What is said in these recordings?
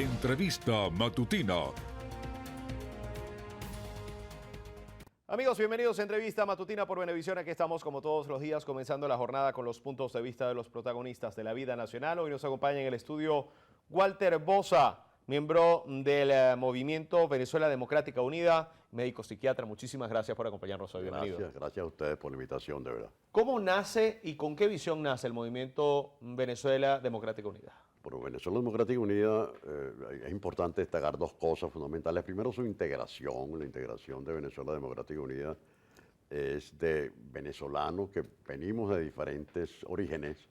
Entrevista Matutina. Amigos, bienvenidos a Entrevista Matutina por Venevisión. Aquí estamos como todos los días comenzando la jornada con los puntos de vista de los protagonistas de la vida nacional. Hoy nos acompaña en el estudio Walter Boza, miembro del movimiento Venezuela Democrática Unida, médico psiquiatra. Muchísimas gracias por acompañarnos hoy. Bienvenido. Gracias a ustedes por la invitación, de verdad. ¿Cómo nace y con qué visión nace el movimiento Venezuela Democrática Unida? Por Venezuela Democrática Unida es importante destacar dos cosas fundamentales. Primero, su integración. La integración de Venezuela Democrática Unida es de venezolanos que venimos de diferentes orígenes,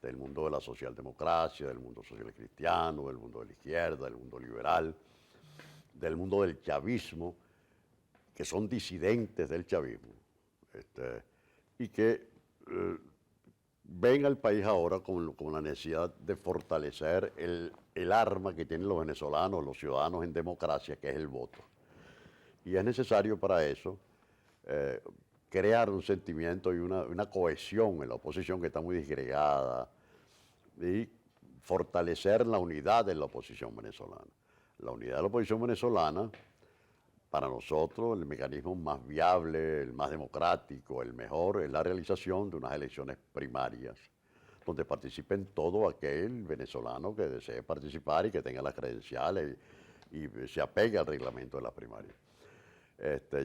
del mundo de la socialdemocracia, del mundo social cristiano, del mundo de la izquierda, del mundo liberal, del mundo del chavismo, que son disidentes del chavismo, y que ven al país ahora con la necesidad de fortalecer el arma que tienen los venezolanos, los ciudadanos en democracia, que es el voto. Y es necesario para eso crear un sentimiento y una cohesión en la oposición que está muy disgregada y fortalecer la unidad de la oposición venezolana. La unidad de la oposición venezolana, para nosotros, el mecanismo más viable, el más democrático, el mejor, es la realización de unas elecciones primarias, donde participen todo aquel venezolano que desee participar y que tenga las credenciales y se apegue al reglamento de las primarias.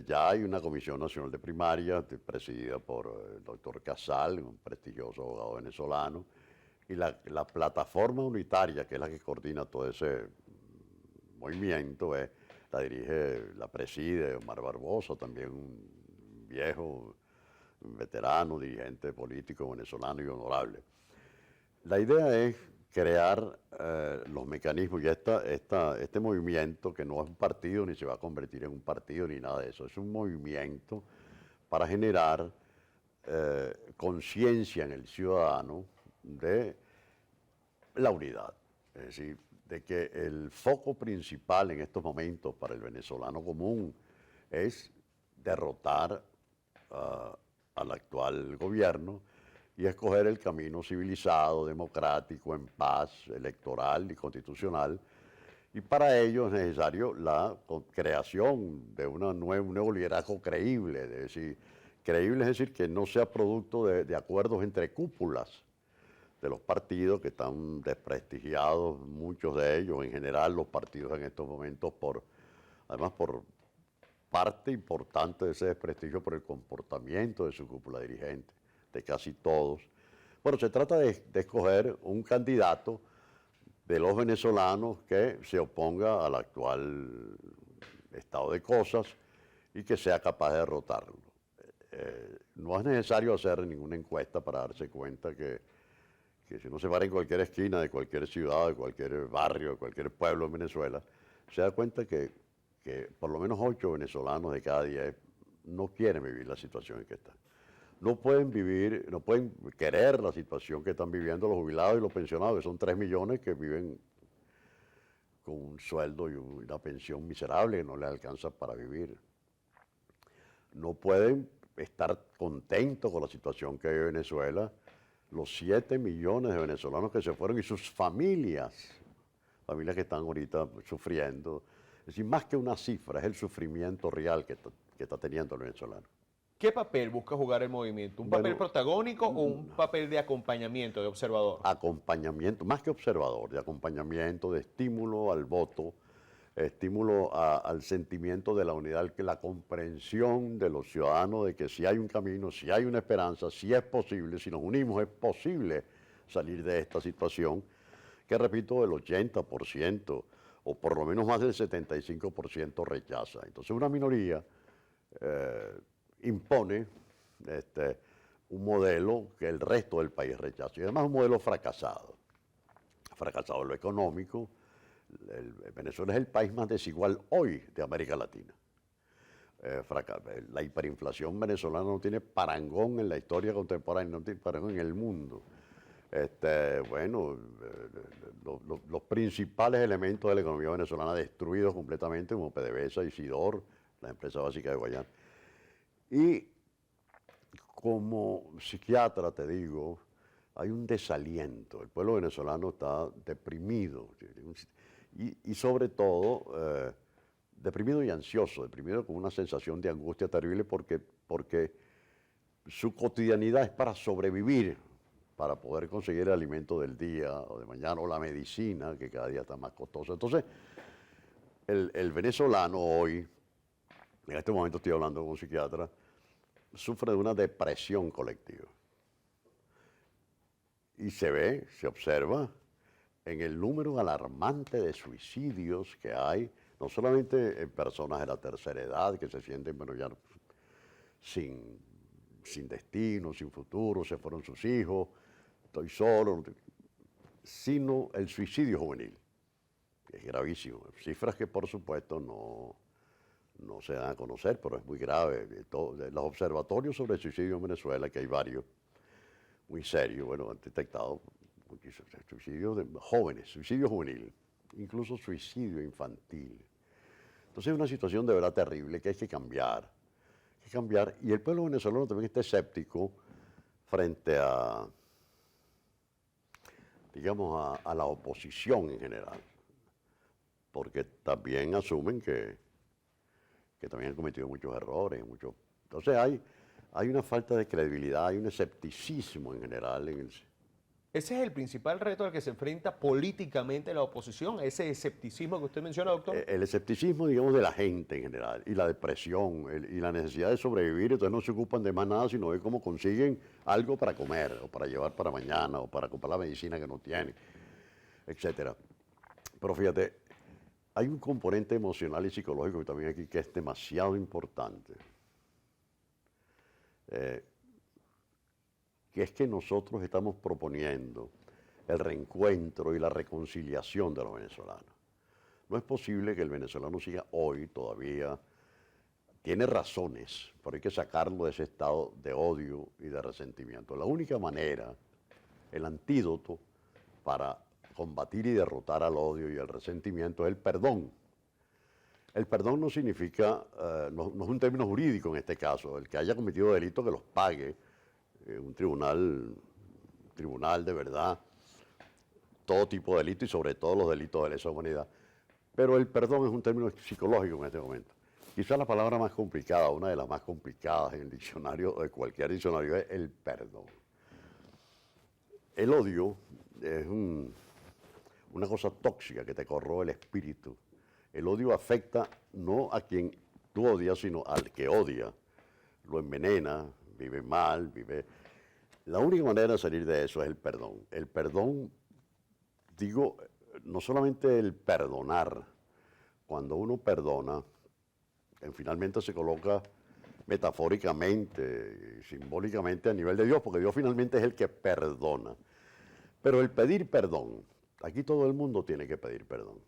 Ya hay una Comisión Nacional de Primarias presidida por el doctor Casal, un prestigioso abogado venezolano, y la plataforma unitaria, que es la que coordina todo ese movimiento, la preside Omar Barbosa, también un viejo, un veterano, dirigente político venezolano y honorable. La idea es crear los mecanismos y este movimiento, que no es un partido ni se va a convertir en un partido ni nada de eso, es un movimiento para generar conciencia en el ciudadano de la unidad. Es decir, de que el foco principal en estos momentos para el venezolano común es derrotar al actual gobierno y escoger el camino civilizado, democrático, en paz, electoral y constitucional. Y para ello es necesario la creación de un nuevo liderazgo creíble, creíble es decir, que no sea producto de acuerdos entre cúpulas de los partidos que están desprestigiados, muchos de ellos, en general los partidos en estos momentos, además por parte importante de ese desprestigio por el comportamiento de su cúpula dirigente, de casi todos. Bueno, se trata de escoger un candidato de los venezolanos que se oponga al actual estado de cosas y que sea capaz de derrotarlo. No es necesario hacer ninguna encuesta para darse cuenta que si uno se para en cualquier esquina de cualquier ciudad, de cualquier barrio, de cualquier pueblo en Venezuela, se da cuenta que por lo menos 8 venezolanos de cada 10 no quieren vivir la situación en que están. No pueden vivir, no pueden querer la situación que están viviendo los jubilados y los pensionados, que son 3 millones que viven con un sueldo y una pensión miserable que no les alcanza para vivir. No pueden estar contentos con la situación que vive Venezuela los 7 millones de venezolanos que se fueron y sus familias que están ahorita sufriendo. Es decir, más que una cifra, es el sufrimiento real que está teniendo el venezolano. ¿Qué papel busca jugar el movimiento? ¿Un papel protagónico o un papel de acompañamiento, de observador? Acompañamiento, más que observador, de acompañamiento, de estímulo al voto, estímulo al sentimiento de la unidad, que la comprensión de los ciudadanos de que si hay un camino, si hay una esperanza, si es posible, si nos unimos es posible salir de esta situación, que repito, el 80% o por lo menos más del 75% rechaza. Entonces una minoría impone un modelo que el resto del país rechaza y además un modelo fracasado en lo económico. Venezuela es el país más desigual hoy de América Latina. La hiperinflación venezolana no tiene parangón en la historia contemporánea, no tiene parangón en el mundo. Los principales elementos de la economía venezolana destruidos completamente, como PDVSA y Sidor, la empresa básica de Guayana. Y como psiquiatra te digo, hay un desaliento. El pueblo venezolano está deprimido. y sobre todo deprimido y ansioso, deprimido con una sensación de angustia terrible porque su cotidianidad es para sobrevivir, para poder conseguir el alimento del día o de mañana o la medicina, que cada día está más costosa. Entonces, el venezolano hoy, en este momento estoy hablando con un psiquiatra, sufre de una depresión colectiva. Y se ve, se observa en el número alarmante de suicidios que hay, no solamente en personas de la tercera edad que se sienten, bueno, ya sin destino, sin futuro, se fueron sus hijos, estoy solo, sino el suicidio juvenil, que es gravísimo. Cifras que por supuesto no se dan a conocer, pero es muy grave. Los observatorios sobre el suicidio en Venezuela, que hay varios, muy serios, bueno, han detectado suicidio de jóvenes, suicidio juvenil, incluso suicidio infantil. Entonces es una situación de verdad terrible que hay que cambiar. Hay que cambiar, y el pueblo venezolano también está escéptico frente a, digamos, a la oposición en general, porque también asumen que también han cometido muchos errores. Entonces hay una falta de credibilidad, hay un escepticismo en general en Ese es el principal reto al que se enfrenta políticamente la oposición, ese escepticismo que usted menciona, doctor. el escepticismo, digamos, de la gente en general, y la depresión, y la necesidad de sobrevivir. Entonces no se ocupan de más nada, sino de cómo consiguen algo para comer, o para llevar para mañana, o para comprar la medicina que no tienen, etcétera. Pero fíjate, hay un componente emocional y psicológico también aquí que es demasiado importante, que es que nosotros estamos proponiendo el reencuentro y la reconciliación de los venezolanos. No es posible que el venezolano siga hoy todavía, tiene razones, pero hay que sacarlo de ese estado de odio y de resentimiento. La única manera, el antídoto para combatir y derrotar al odio y al resentimiento es el perdón. El perdón no significa, no es un término jurídico en este caso, el que haya cometido delito que los pague un tribunal de verdad, todo tipo de delito y sobre todo los delitos de lesa humanidad. Pero el perdón es un término psicológico en este momento. Quizás la palabra más complicada, una de las más complicadas en el diccionario, de cualquier diccionario, es el perdón. El odio es una cosa tóxica que te corroe el espíritu. El odio afecta no a quien tú odias, sino al que odia. Lo envenena, vive mal, vive... La única manera de salir de eso es el perdón. El perdón, digo, no solamente el perdonar. Cuando uno perdona, finalmente se coloca metafóricamente, simbólicamente a nivel de Dios, porque Dios finalmente es el que perdona. Pero el pedir perdón, aquí todo el mundo tiene que pedir perdón.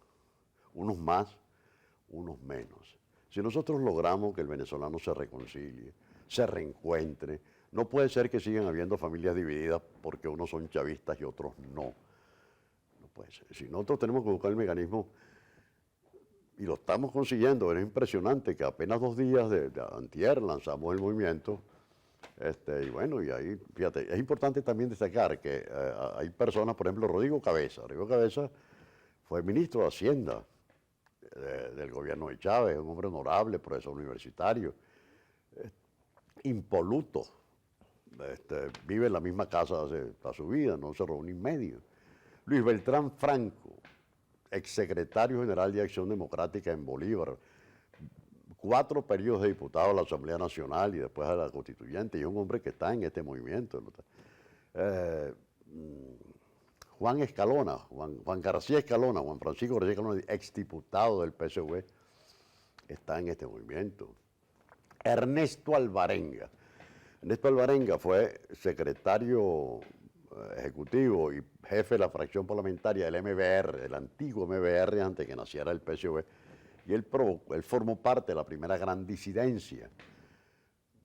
Unos más, unos menos. Si nosotros logramos que el venezolano se reconcilie, se reencuentre, no puede ser que sigan habiendo familias divididas porque unos son chavistas y otros no. No puede ser. Si nosotros tenemos que buscar el mecanismo, y lo estamos consiguiendo, es impresionante que apenas 2 días de antier lanzamos el movimiento. Y bueno, y ahí, fíjate, es importante también destacar que hay personas, por ejemplo, Rodrigo Cabeza fue ministro de Hacienda del gobierno de Chávez, un hombre honorable, profesor universitario, impoluto, vive en la misma casa hace toda su vida, no se robó ni medio. Luis Beltrán Franco, exsecretario general de Acción Democrática en Bolívar, 4 periodos de diputado a la Asamblea Nacional y después a la Constituyente, y es un hombre que está en este movimiento. Juan Escalona, Juan García Escalona, Juan Francisco García Escalona, exdiputado del PSV, está en este movimiento. Ernesto Alvarenga. Ernesto Alvarenga fue secretario ejecutivo y jefe de la fracción parlamentaria del MBR, el antiguo MBR antes que naciera el PSV, y él formó parte de la primera gran disidencia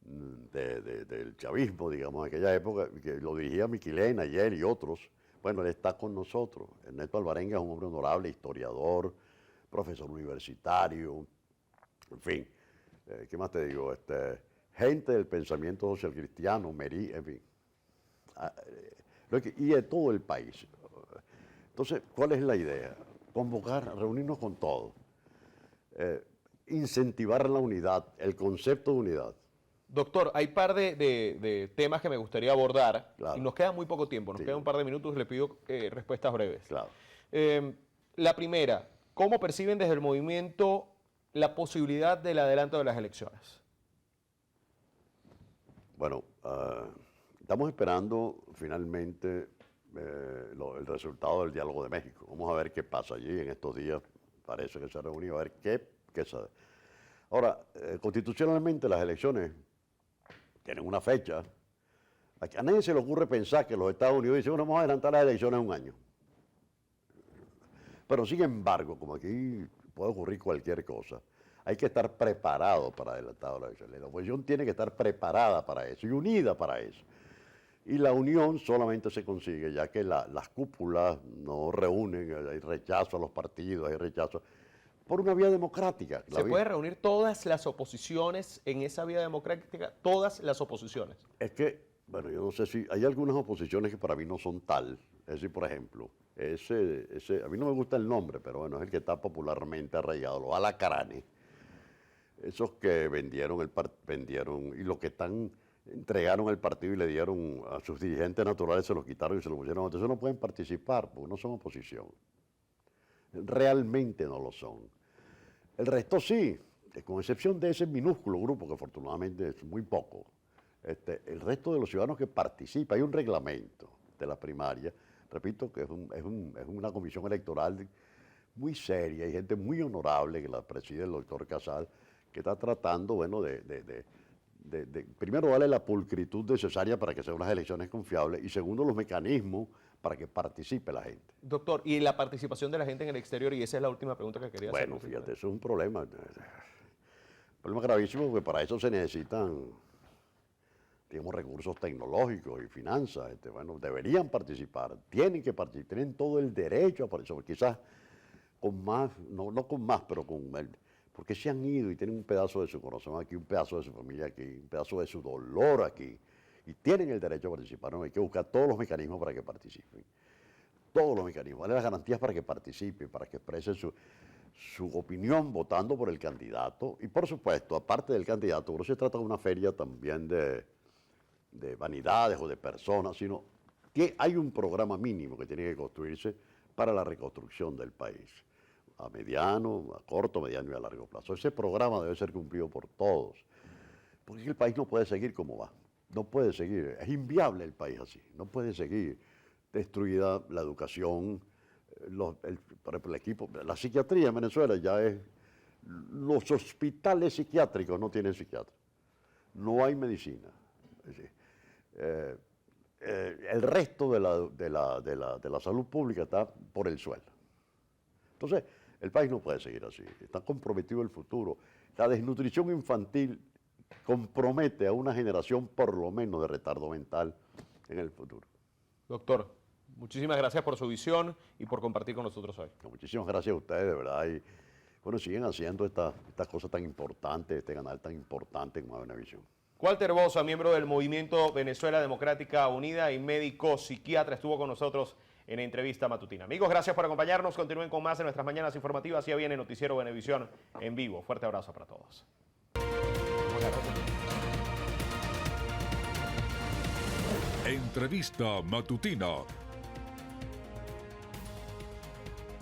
del chavismo, digamos, en aquella época, que lo dirigía Miquilena y él y otros. Bueno, él está con nosotros. Ernesto Alvarenga es un hombre honorable, historiador, profesor universitario, en fin, ¿qué más te digo? Gente del pensamiento social cristiano, en fin, y de todo el país. Entonces, ¿cuál es la idea? convocar, reunirnos con todos, incentivar la unidad, el concepto de unidad. Doctor, hay par de temas que me gustaría abordar Claro. y nos queda muy poco tiempo, nos Sí. queda un par de minutos, le pido respuestas breves. Claro. La primera, ¿cómo perciben desde el movimiento la posibilidad del adelanto de las elecciones? Bueno, estamos esperando finalmente el resultado del diálogo de México. Vamos a ver qué pasa allí en estos días. Parece que se ha reunido a ver qué sabe. Ahora, constitucionalmente las elecciones tienen una fecha. A nadie se le ocurre pensar que los Estados Unidos dicen, bueno, vamos a adelantar las elecciones un año. Pero sin embargo, como aquí puede ocurrir cualquier cosa, hay que estar preparado para adelantar las elecciones. La oposición tiene que estar preparada para eso y unida para eso. Y la unión solamente se consigue ya que las cúpulas no reúnen, hay rechazo a los partidos, hay rechazo por una vía democrática. ¿Se puede reunir todas las oposiciones en esa vía democrática? Todas las oposiciones. Es que, bueno, yo no sé si hay algunas oposiciones que para mí no son tal. Es decir, por ejemplo, a mí no me gusta el nombre, pero bueno, es el que está popularmente arraigado, los alacranes. Esos que vendieron y los que entregaron el partido y le dieron a sus dirigentes naturales, se los quitaron y se los pusieron a otros. Esos no pueden participar porque no son oposición. Realmente no lo son. El resto sí, con excepción de ese minúsculo grupo que afortunadamente es muy poco. El resto de los ciudadanos que participan, hay un reglamento de la primaria, repito que es una comisión electoral muy seria, hay gente muy honorable que la preside el doctor Casal, que está tratando, bueno, primero darle la pulcritud necesaria para que sean unas elecciones confiables y segundo los mecanismos para que participe la gente. Doctor, ¿y la participación de la gente en el exterior? Y esa es la última pregunta que quería hacer. Bueno, fíjate, eso es un problema. Un problema gravísimo porque para eso se necesitan, digamos, recursos tecnológicos y finanzas. Bueno, deberían participar, tienen que participar, tienen todo el derecho a participar. Quizás con más, no con más, pero porque se han ido y tienen un pedazo de su corazón aquí, un pedazo de su familia aquí, un pedazo de su dolor aquí. Y tienen el derecho a participar, ¿no? Hay que buscar todos los mecanismos para que participen. Todos los mecanismos, darle las garantías para que participen, para que expresen su opinión votando por el candidato. Y por supuesto, aparte del candidato, no se trata de una feria también de vanidades o de personas, sino que hay un programa mínimo que tiene que construirse para la reconstrucción del país, a mediano, a corto, mediano y a largo plazo. Ese programa debe ser cumplido por todos, porque el país no puede seguir como va. No puede seguir, es inviable el país así, no puede seguir destruida la educación, por ejemplo, el equipo, la psiquiatría en Venezuela ya es, los hospitales psiquiátricos no tienen psiquiatra, no hay medicina, es decir, el resto de la salud pública está por el suelo. Entonces, el país no puede seguir así, está comprometido el futuro, la desnutrición infantil compromete a una generación por lo menos de retardo mental en el futuro. Doctor, muchísimas gracias por su visión y por compartir con nosotros hoy. Muchísimas gracias a ustedes, de verdad. Y bueno, siguen haciendo estas cosas tan importantes, este canal tan importante como Venevisión. Walter Bosa, miembro del Movimiento Venezuela Democrática Unida y médico psiquiatra, estuvo con nosotros en entrevista matutina. Amigos, gracias por acompañarnos. Continúen con más en nuestras mañanas informativas. Ya viene Noticiero Venevisión en vivo. Fuerte abrazo para todos. Entrevista matutina